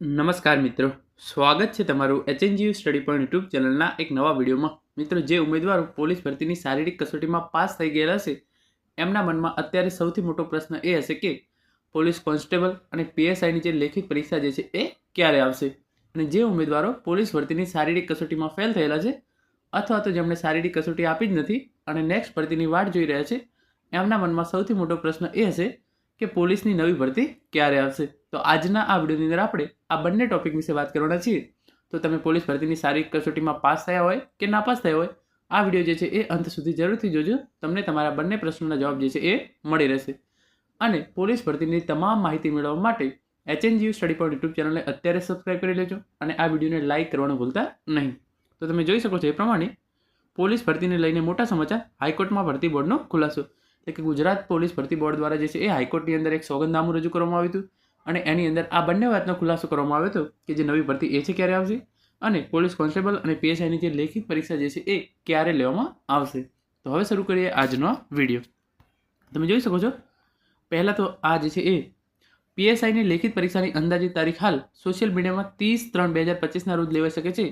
નમસ્કાર મિત્રો, સ્વાગત છે તમારું HNGU સ્ટડી પોઈન્ટ યુટ્યુબ ચેનલના એક નવા વિડીયોમાં. મિત્રો, જે ઉમેદવારો પોલીસ ભરતીની શારીરિક કસોટીમાં પાસ થઈ ગયેલા હશે એમના મનમાં અત્યારે સૌથી મોટો પ્રશ્ન એ હશે કે પોલીસ કોન્સ્ટેબલ અને PSIની જે લેખિત પરીક્ષા જે છે એ ક્યારે આવશે. અને જે ઉમેદવારો પોલીસ ભરતીની શારીરિક કસોટીમાં ફેલ થયેલા છે અથવા તો જેમણે શારીરિક કસોટી આપી જ નથી અને નેક્સ્ટ ભરતીની વાટ જોઈ રહ્યા છે એમના મનમાં સૌથી મોટો પ્રશ્ન એ હશે કે પોલીસની નવી ભરતી ક્યારે આવશે. તો આજના આ વિડીયોની અંદર આપણે આ બંને ટોપિક વિશે વાત કરવાના છીએ. તો તમે પોલીસ ભરતીની શારીરિક કસોટીમાં પાસ થયા હોય કે નાપાસ થયા હોય, આ વિડીયો જે છે એ અંત સુધી જરૂરથી જોજો. તમને તમારા બંને પ્રશ્નોના જવાબ જે છે એ મળી રહેશે. અને પોલીસ ભરતીની તમામ માહિતી મેળવવા માટે HNGU સ્ટડી પોઈન્ટ યુટ્યુબ ચેનલને અત્યારે સબસ્ક્રાઈબ કરી લેજો અને આ વિડીયોને લાઇક કરવાનું ભૂલતા નહીં. તો તમે જોઈ શકો છો એ પ્રમાણે પોલીસ ભરતીને લઈને મોટા સમાચાર. હાઈકોર્ટમાં ભરતી બોર્ડનો ખુલાસો. એટલે કે ગુજરાત પોલીસ ભરતી બોર્ડ દ્વારા જે છે એ હાઈકોર્ટની અંદર એક સોગંદનામું રજૂ કરવામાં આવ્યું હતું અને એની અંદર આ બંને વાતનો ખુલાસો કરવામાં આવ્યો હતો કે જે નવી ભરતી એ છે ક્યારે આવશે અને પોલીસ કોન્સ્ટેબલ અને PSIની જે લેખિત પરીક્ષા જે છે એ ક્યારે લેવામાં આવશે. તો હવે શરૂ કરીએ આજનો વિડીયો. તમે જોઈ શકો છો પહેલાં તો આ જે છે એ PSIની લેખિત પરીક્ષાની અંદાજિત તારીખ હાલ સોશિયલ મીડિયામાં 30/3/2025 રોજ લેવાઈ શકે છે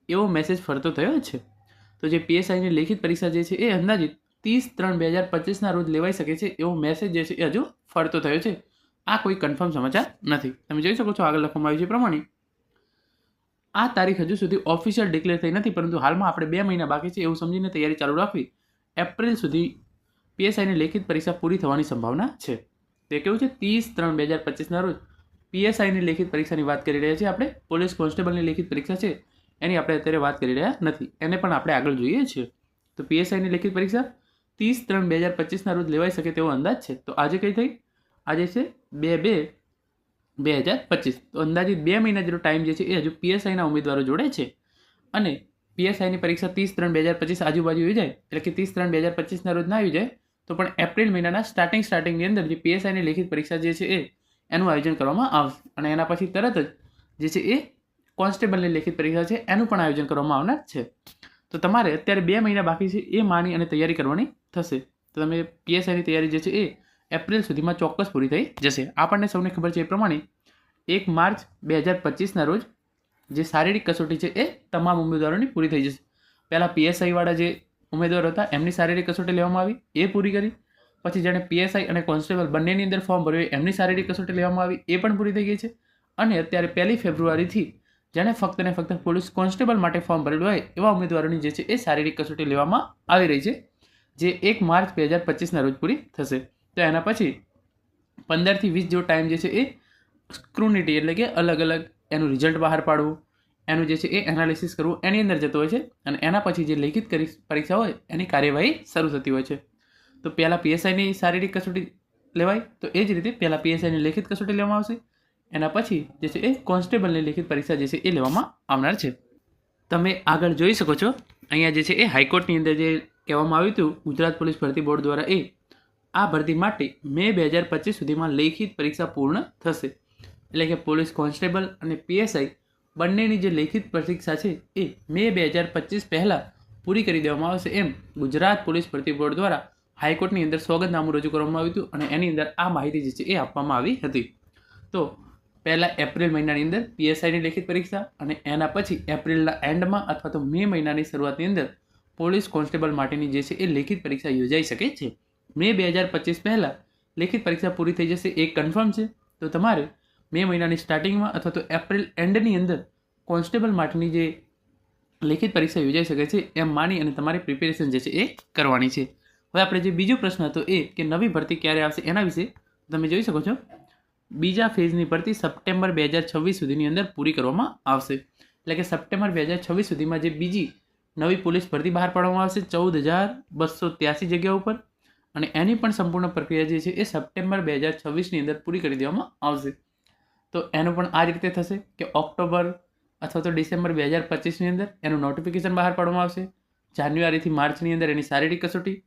એવો મેસેજ ફરતો થયો છે. તો જે PSIની લેખિત પરીક્ષા જે છે એ અંદાજિત 30/3/2025 રોજ લેવાઈ શકે છે એવો મેસેજ જે છે એ હજુ ફરતો થયો છે. આ કોઈ કન્ફર્મ સમાચાર નથી. તમે જોઈ શકો છો આગળ લખવામાં આવ્યું છે પ્રમાણે આ તારીખ હજુ સુધી ઓફિશિયલ ડિક્લેર થઈ નથી, પરંતુ હાલમાં આપણે 2 મહિના બાકી છે એવું સમજીને તૈયારી ચાલુ રાખવી. એપ્રિલ સુધી PSIની લેખિત પરીક્ષા પૂરી થવાની સંભાવના છે. તે કેવું છે 30/3/2025 રોજ PSIની લેખિત પરીક્ષાની વાત કરી રહ્યા છીએ આપણે. પોલીસ કોન્સ્ટેબલની લેખિત પરીક્ષા છે એની આપણે અત્યારે વાત કરી રહ્યા નથી, એને પણ આપણે આગળ જોઈએ છીએ. તો PSIની લેખિત પરીક્ષા 30/3/2025 રોજ લેવાઈ શકે તેવો અંદાજ છે. તો આજે કઈ થઈ? આજે છે 2/2/2025. તો અંદાજિત 2 મહિના જેટલો ટાઈમ જે છે એ હજુ PSIના ઉમેદવારો જોડે છે. અને PSIની પરીક્ષા 30/3/2025 આજુબાજુ આવી જાય, એટલે કે 30/3/2025 રોજ ના આવી જાય તો પણ એપ્રિલ મહિનાના સ્ટાર્ટિંગની અંદર જે PSIની લેખિત પરીક્ષા જે છે એ એનું આયોજન કરવામાં આવશે. અને એના પછી તરત જ જે છે એ કોન્સ્ટેબલની લેખિત પરીક્ષા છે એનું પણ આયોજન કરવામાં આવનાર છે. તો તમારે અત્યારે 2 મહિના બાકી છે એ માની અને તૈયારી કરવાની થશે. તો તમે PSIની તૈયારી જે છે એ એપ્રિલ સુધીમાં ચોક્કસ પૂરી થઈ જશે. આપણને સૌને ખબર છે એ પ્રમાણે 1 માર્ચ 2025 રોજ જે શારીરિક કસોટી છે એ તમામ ઉમેદવારોની પૂરી થઈ જશે. પહેલાં PSIવાળા જે ઉમેદવારો હતા એમની શારીરિક કસોટી લેવામાં આવી, એ પૂરી કરી. પછી જેણે PSI અને કોન્સ્ટેબલ બંનેની અંદર ફોર્મ ભર્યું એમની શારીરિક કસોટી લેવામાં આવી, એ પણ પૂરી થઈ ગઈ છે. અને અત્યારે 1 ફેબ્રુઆરીથી જેણે ફક્ત ને ફક્ત પોલીસ કોન્સ્ટેબલ માટે ફોર્મ ભરેલું હોય એવા ઉમેદવારોની જે છે એ શારીરિક કસોટી લેવામાં આવી રહી છે, જે 1 માર્ચ 2025 રોજ પૂરી થશે. તો એના પછી 15 થી 20 જેવો ટાઈમ જે છે એ સ્ક્રુનિટી એટલે કે અલગ અલગ એનું રિઝલ્ટ બહાર પાડવું, એનું જે છે એ એનાલિસિસ કરવું એની અંદર જતો હોય છે. અને એના પછી જે લેખિત પરીક્ષા હોય એની કાર્યવાહી શરૂ થતી હોય છે. તો પહેલાં PSIની શારીરિક કસોટી લેવાય, તો એ જ રીતે પહેલાં PSIની લેખિત કસોટી લેવામાં આવશે. એના પછી જે છે એ કોન્સ્ટેબલની લેખિત પરીક્ષા જે છે એ લેવામાં આવનાર છે. તમે આગળ જોઈ શકો છો અહીંયા જે છે એ હાઈકોર્ટની અંદર જે કહેવામાં આવ્યું હતું ગુજરાત પોલીસ ભરતી બોર્ડ દ્વારા એ આ ભરતી માટે મે 2025 સુધીમાં લેખિત પરીક્ષા પૂર્ણ થશે. એટલે કે પોલીસ કોન્સ્ટેબલ અને PSI બંનેની જે લેખિત પરીક્ષા છે એ મે 2025 પહેલાં પૂરી કરી દેવામાં આવશે એમ ગુજરાત પોલીસ ભરતી બોર્ડ દ્વારા હાઈકોર્ટની અંદર સોગંદનામું રજૂ કરવામાં આવ્યું હતું અને એની અંદર આ માહિતી જે છે એ આપવામાં આવી હતી. તો પહેલાં એપ્રિલ મહિનાની અંદર PSIની લેખિત પરીક્ષા અને એના પછી એપ્રિલના એન્ડમાં અથવા તો મે મહિનાની શરૂઆતની અંદર પોલીસ કોન્સ્ટેબલ માટેની જે છે એ લેખિત પરીક્ષા યોજાઈ શકે છે. મે 2025 પહેલાં લેખિત પરીક્ષા પૂરી થઈ જશે એ કન્ફર્મ છે. તો તમારે મે મહિનાની સ્ટાર્ટિંગમાં અથવા તો એપ્રિલ એન્ડની અંદર કોન્સ્ટેબલ માટેની જે લેખિત પરીક્ષા યોજાઈ શકે છે એમ માની અને તમારી પ્રિપેરેશન જે છે એ કરવાની છે. હવે આપણે જે બીજો પ્રશ્ન હતો એ કે નવી ભરતી ક્યારે આવશે એના વિશે તમે જોઈ શકો છો બીજા ફેઝની ભરતી સપ્ટેમ્બર 2026 સુધીની અંદર પૂરી કરવામાં આવશે. એટલે કે સપ્ટેમ્બર 2026 સુધીમાં જે બીજી નવી પોલીસ ભરતી બહાર પાડવામાં આવશે 14,283 જગ્યાઓ ઉપર, અને એની પણ સંપૂર્ણ પ્રક્રિયા જે છે એ સપ્ટેમ્બર 2026ની અંદર પૂરી કરી દેવામાં આવશે. તો એનું પણ આ જ રીતે થશે કે ઓક્ટોબર અથવા તો ડિસેમ્બર 2025ની અંદર એનું નોટિફિકેશન બહાર પાડવામાં આવશે. જાન્યુઆરીથી માર્ચની અંદર એની શારીરિક કસોટી,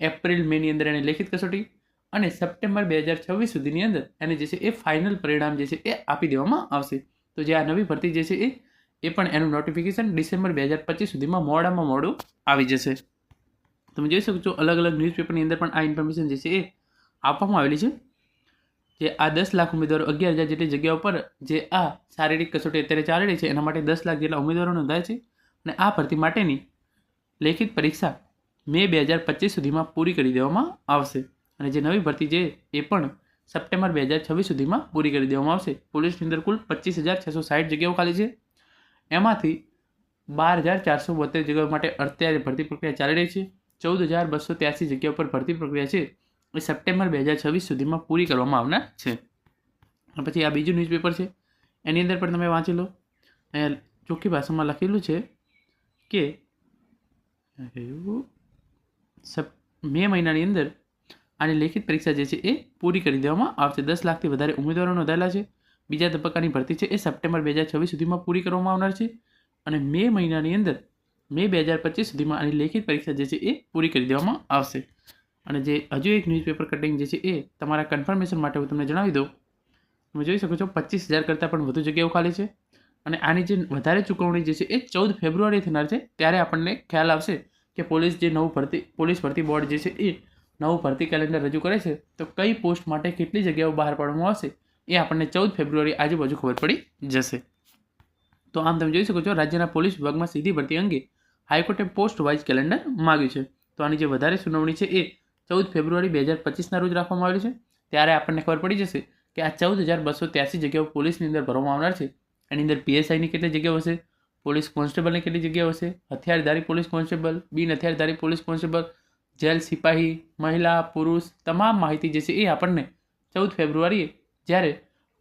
એપ્રિલ મેની અંદર એની લેખિત કસોટી અને સપ્ટેમ્બર 2026 સુધીની અંદર એને જે છે એ ફાઇનલ પરિણામ જે છે એ આપી દેવામાં આવશે. તો જે આ નવી ભરતી જે છે એ પણ એનું નોટિફિકેશન ડિસેમ્બર 2025 સુધીમાં મોડામાં મોડું આવી જશે. તમે જોઈ શકો છો અલગ અલગ ન્યૂઝપેપરની અંદર પણ આ ઇન્ફોર્મેશન જે છે એ આપવામાં આવેલી છે. જે આ 10 લાખ ઉમેદવારો 11,000 જેટલી જગ્યાઓ પર જે આ શારીરિક કસોટી અત્યારે ચાલી રહી છે એના માટે 10 લાખ જેટલા ઉમેદવારો નોંધાયા છે અને આ ભરતી માટેની લેખિત પરીક્ષા મે 2025 સુધીમાં પૂરી કરી દેવામાં આવશે અને જે નવી ભરતી છે એ પણ સપ્ટેમ્બર 2026 સુધીમાં પૂરી કરી દેવામાં આવશે. પોલીસની અંદર કુલ 25,660 જગ્યાઓ ખાલી છે. એમાંથી 12,472 જગ્યાઓ માટે અત્યારે ભરતી પ્રક્રિયા ચાલી રહી છે. 14,283 જગ્યાઓ પર ભરતી પ્રક્રિયા છે એ સપ્ટેમ્બર 2026 સુધીમાં પૂરી કરવામાં આવનાર છે. અને પછી આ બીજું ન્યૂઝપેપર છે એની અંદર પણ તમે વાંચી લો. અહીંયા ચોખ્ખી ભાષામાં લખેલું છે કે મે મહિનાની અંદર આની લેખિત પરીક્ષા જે છે એ પૂરી કરી દેવામાં આવશે. 10 લાખથી વધારે ઉમેદવારો નોંધાયેલા છે. બીજા તબક્કાની ભરતી છે એ સપ્ટેમ્બર 2026 સુધીમાં પૂરી કરવામાં આવનાર છે અને મે મહિનાની અંદર મે 2025 સુધીમાં આની લેખિત પરીક્ષા જે છે એ પૂરી કરી દેવામાં આવશે. અને જે હજુ એક ન્યૂઝપેપર કટિંગ જે છે એ તમારા કન્ફર્મેશન માટે હું તમને જણાવી દઉં. તમે જોઈ શકો છો 25,000 કરતાં પણ વધુ જગ્યાઓ ખાલી છે અને આની જે વધારે ચૂકવણી જે છે એ 14 ફેબ્રુઆરી થનાર છે. ત્યારે આપણને ખ્યાલ આવશે કે પોલીસ ભરતી બોર્ડ જે છે એ નવું ભરતી કેલેન્ડર રજૂ કરે છે તો કઈ પોસ્ટ માટે કેટલી જગ્યાઓ બહાર પાડવામાં આવશે એ આપણને 14 ફેબ્રુઆરી આજુબાજુ ખબર પડી જશે. તો આમ તમે જોઈ શકો છો રાજ્યના પોલીસ વિભાગમાં સીધી ભરતી અંગે હાઈકોર્ટે પોસ્ટ વાઇઝ કેલેન્ડર માગ્યું છે. તો આની જે વધારે સુનાવણી છે એ 14 ફેબ્રુઆરી 2025ના રોજ રાખવામાં આવેલી છે. ત્યારે આપણને ખબર પડી જશે કે આ 14,283 જગ્યાઓ પોલીસની અંદર ભરવામાં આવનાર છે. એની અંદર પીએસઆઈની કેટલી જગ્યાઓ હશે, પોલીસ કોન્સ્ટેબલની કેટલી જગ્યાઓ હશે, હથિયારધારી પોલીસ કોન્સ્ટેબલ, બિન હથિયારધારી પોલીસ કોન્સ્ટેબલ, જેલ સિપાહી, મહિલા, પુરુષ, તમામ માહિતી જે છે એ આપણને 14 ફેબ્રુઆરીએ જ્યારે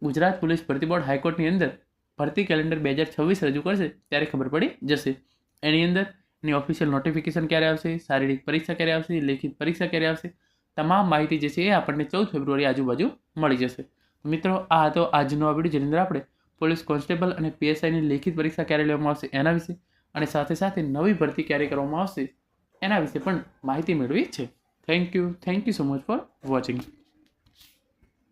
ગુજરાત પોલીસ ભરતી બોર્ડ હાઈકોર્ટની અંદર ભરતી કેલેન્ડર 2026 રજૂ કરશે ત્યારે ખબર પડી જશે. એની અંદર એની ઓફિશિયલ નોટિફિકેશન ક્યારે આવશે, શારીરિક પરીક્ષા ક્યારે આવશે, લેખિત પરીક્ષા ક્યારે આવશે, તમામ માહિતી જે છે એ આપણને 14 ફેબ્રુઆરી આજુબાજુ મળી જશે. મિત્રો આ હતો આજનો આ વિડીયો જેની અંદર આપણે પોલીસ કોન્સ્ટેબલ અને પીએસઆઈની લેખિત પરીક્ષા ક્યારે લેવામાં આવશે એના વિશે અને સાથે સાથે નવી ભરતી ક્યારે કરવામાં આવશે એના વિશે પણ માહિતી મેળવી છે. Thank you so much for watching.